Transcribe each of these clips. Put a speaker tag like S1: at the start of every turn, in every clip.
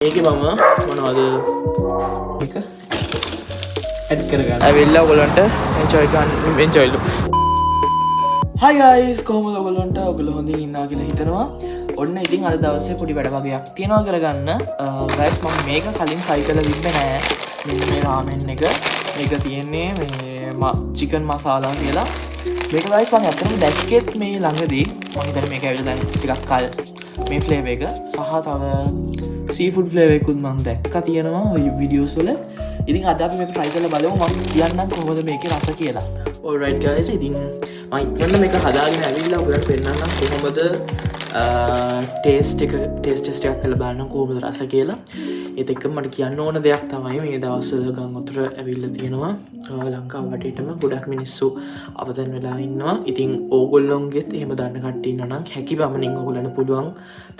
S1: මේකේ මම මොනවද මේක ඇඩ් කරගන්න. ඇවිල්ලා ඔයගලන්ට එන්ජොයි කරන්න. Hi guys, කොහොමද ඔයගලන්ට? ඔයගොල්ලෝ හොඳින් ඉන්නවා කියලා හිතනවා. ඔන්න ඉතින් අද දවසේ පොඩි වැඩ වගේක් තියෙනවා කරගන්න. guys මම මේක කලින් try කරලා තිබ්බේ නෑ. මෙන්න මේ රාමෙන් එක. මේක තියෙන්නේ මේ chicken masala කියලා. මේක guys මම අතනම දැක්කෙත් මේ ළඟදී. මම හිතන්නේ මේක ඇවිල්ලා දැන් ටිකක් කල් මේ ෆ්ලේවර් එක සහ තව සීෆුඩ් ෆ්ලේවර් එකකුත් මම දැක්කා තියෙනවා ඔය වීඩියෝස් වල. ඉතින් අද අපි මේක try කරලා බලමු. මම කියන්නම් කොහොමද මේකේ රස කියලා. alright guys, ඉතින් මම ඉක්මනට මේක හදාගෙන ඇවිල්ලා ඔයගලන්ට පෙන්නන්නම් කොහොමද ටේස්ට් එකක් කරලා බලන්න කොහොමද රස කියලා. ඒත් එක්කම මට කියන්න ඕන දෙයක් තමයි මේ දවස්වල ගම් වතුර ඇවිල්ලා තියෙනවා. ලංකාව වටේටම ගොඩක් මිනිස්සු අවතන් වෙලා ඉන්නවා. ඉතින් ඕගොල්ලොන්ගෙත් එහෙම දන්න කට්ටිය ඉන්නවා නම් හැකි පමණින් ඔයගොල්ලන්ට පුළුවන්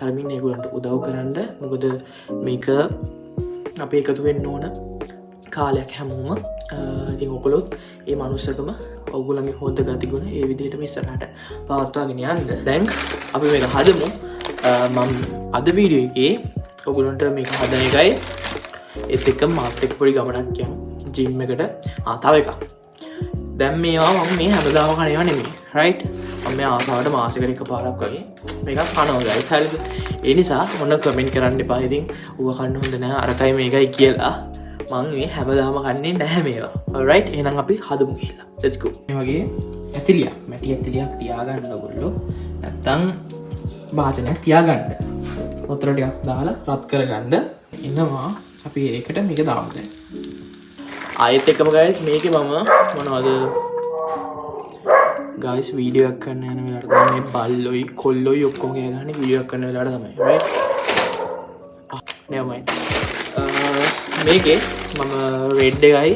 S1: තරමින් ඒගොල්ලන්ට උදව් කරන්න. මොකද මේක අපි එකතු වෙන්න ඕන කාලයක් හැමෝම. ඉතින් ඔයගොල්ලොත් මේ මනුස්සකම ඔයගොල්ලන්ගේ හොඳ ගතිගුණ ඒ විදිහටම ඉස්සරහට පවත්වාගෙන යන්න. දැන් අපි මේක හදමු. මම අද වීඩියෝ එකේ ඔයගොල්ලන්ට මේක හදන එකයි ඒත් එක්ක මාත් එක්ක පොඩි ගමනක් යමු ජිම් එකට. තව එකක්. දැන් මේවා මම මේ හැමදාම කන ඒවා නෙමෙයි. රයිට්? මම මේ ආසාවට මාසෙකට එකපාරක් වගේ මේකක් කනවා ගයිස්. හරිද? ඒ නිසා මොන කමෙන්ට් කරන්න එපා. ඉතින් ඌව කන්න හොඳ නැහැ අරකයි මේකයි කියලා. මං මේ හැමදාම කන්නේ නැහැ මේවා. alright, එහෙනම් අපි හදමු කියලා. let's go. මේ වගේ ඇතිලියක්, මැටි ඇතිලියක් තියාගන්න ඔයගොල්ලෝ. නැත්තම් භාජනයක් තියාගන්න. වතුර ටිකක් දාලා රත් කරගන්න. ඉන්නවා අපි ඒකට මේක දාමු දැන්. ආයෙත් එක්කම guys මේකේ මම මොනවද guys වීඩියෝ එකක් කරන්න යන වෙලාවට තමයි මේ බල්ලොයි කොල්ලොයි ඔක්කොම ගහන්නේ වීඩියෝ එකක් කරන වෙලාවට තමයි. right? never mind. මේකේ මම රෙඩ් එකයි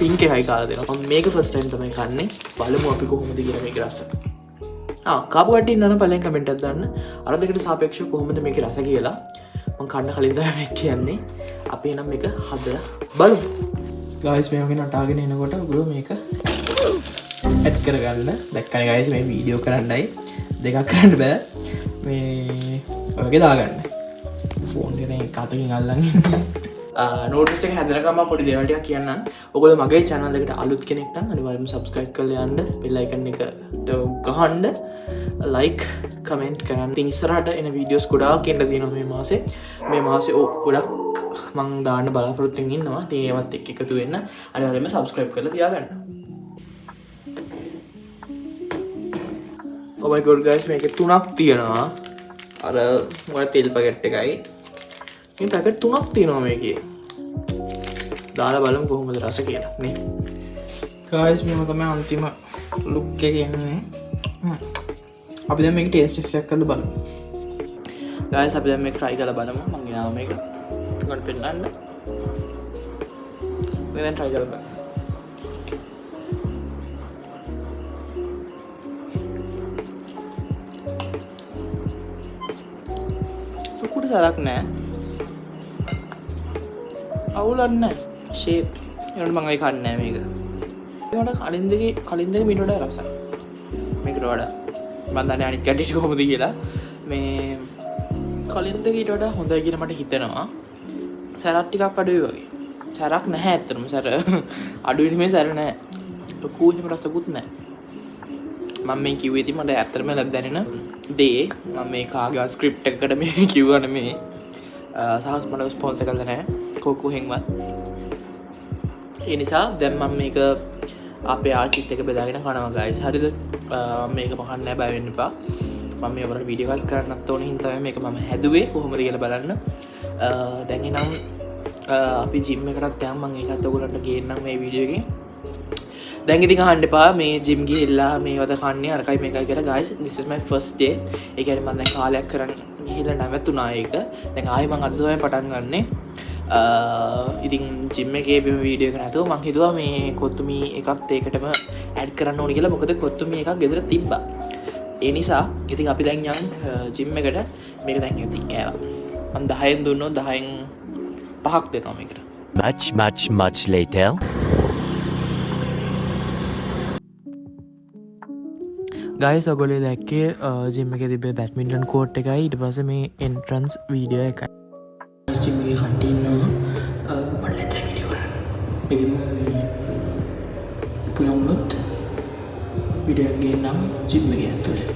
S1: පින්ක් එකයි කාලා දෙනවා. මම මේක ෆස්ට් ටයිම් තමයි කන්නේ. බලමු අපි කොහොමද කියලා මේකේ රස. කාපු කට්ටිය ඉන්නවනම් පළවෙනි කමෙන්ට් එකක් දාන්න. අර දෙකට සාපේක්ෂව කොහොමද මේකේ රස කියලා. මම කන්න කලින් තමයි මේක කියන්නේ. අපි එනම් මේක හදලා බලමු. guys මේ වගේ නටාගෙන එනකොට ඔයගොල්ලෝ මේක ඇඩ් කරගන්න. දැක්කනේ guys මේ වීඩියෝ කරන්නයි දෙකක් කරන්න බෑ. මේ ඔයගේ දාගන්න. ෆෝන් එකෙන් කතකින් අල්ලන් නෝටිස් එක හැදෙනකම් මම පොඩි දේවල් ටිකක් කියන්නම්. ඔයගොල්ලෝ මගේ channel එකට අලුත් කෙනෙක් නම් අනිවාර්යයෙන්ම subscribe කරලා යන්න. bell icon එකට ගහන්න. like comment කරන්න. ඉතින් ඉස්සරහට එන වීඩියෝස් ගොඩාක් එන්න තියෙනවා මේ මාසේ. මේ මාසේ ගොඩක් මම දාන්න බලාපොරොත්තු වෙමින් ඉන්නවා. ඉතින් ඒවත් එක්ක එකතු වෙන්න අනිවාර්යයෙන්ම subscribe කරලා තියාගන්න. oh my god guys, මේකේ තුනක් තියෙනවා. අර මොකද තෙල් පැකට් එකයි මේ පැකට් තුනක් තියෙනවා මේකේ. දාලා බලමු කොහොමද රස කියලා නේ. guys මේක තමයි අන්තිම ලුක් එක එන්නේ. අපි දැන් මේක ටේස්ට් එකක් කරලා බලමු. guys අපි දැන් මේක try කරලා බලමු. මම ගෙනාවා මේක. ඔයාලට පෙන්නන්න. මේ දැන් try කරලා බලමු. ලොකුට සරක් නෑ. අවුලක් නෑ. ෂේප්. ඒකට මම ඒක කන්නේ නෑ මේක. ඒකට කලින් දෙක මීට වඩා රසයි. මේකට වඩා. මම දන්නේ අනිත් කැටිට කොහොමද කියලා. මේ කලින් දෙක ඊට වඩා හොඳයි කියලා මට හිතෙනවා. සැරක් ටිකක් අඩුයි වගේ. සැරක් නැහැ ඇත්තටම. සැර අඩුයි නෙමෙයි සැර නැහැ. ලොකුම රසකුත් නැහැ. මම මේ කිව්වේ ඉතින් මට ඇත්තටම දැනෙන දේ. මම මේ කාගේ ස්ක්‍රිප්ට් එකකට මේ කිව්වා නෙමෙයි. සහස් මට ස්පොන්සර් කරලා නැහැ කොකුහෙන්වත්. ඒ නිසා දැන් මම මේක අපේ ආචිත් එක බෙදාගෙන කනවා guys. හරිද? මේක මහන්න නෑ, බය වෙන්න එපා. මම මේ වගේ වීඩියෝ එකක් කරන්නත් ඕන හින්දා තමයි මේක මම හැදුවේ කොහොමද කියලා බලන්න. දැන් එනම් අපි ජිම් එකටත් යන්න මම ඒකත් ඔයගොල්ලන්ට ගේන්නම් මේ වීඩියෝ එකේ. දැන් ඉතින් අහන්න එපා මේ ජිම් ගිහිල්ලා මේවද කන්නේ අරකයි මේකයි කියලා guys. this is my first day. ඒ කියන්නේ මම දැන් කාලයක් කරන් ගිහිල්ලා නැවතුණා ඒක. දැන් ආයෙ මම අද තමයි පටන් ගන්නෙ. ඉතින් ජිම් එකේ වීඩියෝ එක නැතුව මං හිතුවා මේ කොත්තුමි එකත් ඒකටම ඇඩ් කරන්න ඕනේ කියලා. මොකද කොත්තුමි එකක් ගෙදර තිබ්බා. ඒ නිසා ඉතින් අපි දැන් යන් ජිම් එකට. මේක දැන් ඉතින් කෑවා. මම 10න් දුන්නොත් 10න් 5ක් දෙනවා මේකට.
S2: much later.
S1: guys ඔයගොල්ලෝ දැක්කේ ජිම් එකේ තිබ්බේ බැඩ්මින්ටන් කෝට් එකයි ඊට පස්සේ මේ එන්ට්‍රන්ස් වීඩියෝ එකයි. ජිම් එකේ කට්ටිය ඉන්නවා මට ලැජ්ජා වීඩියෝ කරන්න. ඉතින් පුළුවන් වුණොත් වීඩියෝ එකක් ගේන්නම් ජිම් එකේ ඇතුලේ.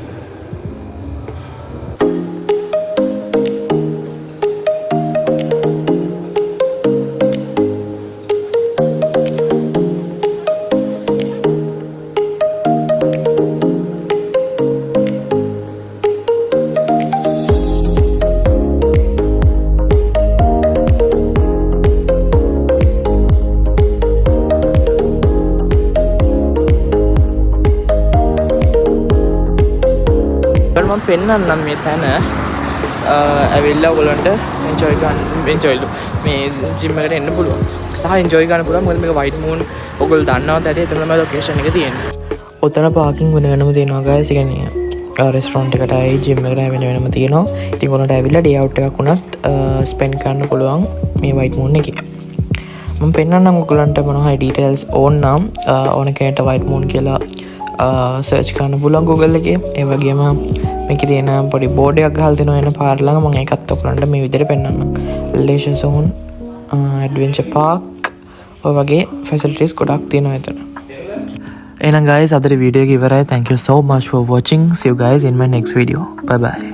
S1: මම පෙන්නන්නම් මේ තැන ඇවිල්ලා ඔයගලන්ට එන්ජොයි මේ ජිම් එකට එන්න පුළුවන් සහ එන්ජොයි ගන්න පුළුවන් මොකද මේක වයිට් මූන් ඔයගොල්ලෝ දන්නවද ඇති එතන තමයි ලොකේෂන් එක තියෙන්නේ. ඔතන පාකින් වෙනම තියෙනවා guys. ඒ කියන්නේ රෙස්ටොරන්ට් එකටයි ජිම් එකට වෙනම තියෙනවා. ඉතින් ඔයගොල්ලන්ට ඇවිල්ලා ඩේ අවුට් එකක් වුණත් ස්පෙන්ඩ් කරන්න පුළුවන් මේ වයිට් මූන් එකේ. මම පෙන්නන්නම් ඔයගලන්ට මොනවා හරි ඩීටේල්ස් ඕන නම් ඕන කෙනෙක්ට වයිට් මූන් කියලා සර්ච් කරන්න පුළුවන් Google එකේ. ඒ වගේම මේකේ තියෙන පොඩි බෝඩ් එකක් ගහලා තියෙනවා එන පාර ළඟ. මම ඒකත් ඔයගලන්ට මේ විදිහට පෙන්නන්නම්. leisure zone, adventure park ඔය වගේ facilities ගොඩක් තියෙනවා එතන. එහෙනම් guys අදට වීඩියෝ එක ඉවරයි. Thank you so much for watching. See you guys in my next video. Bye bye.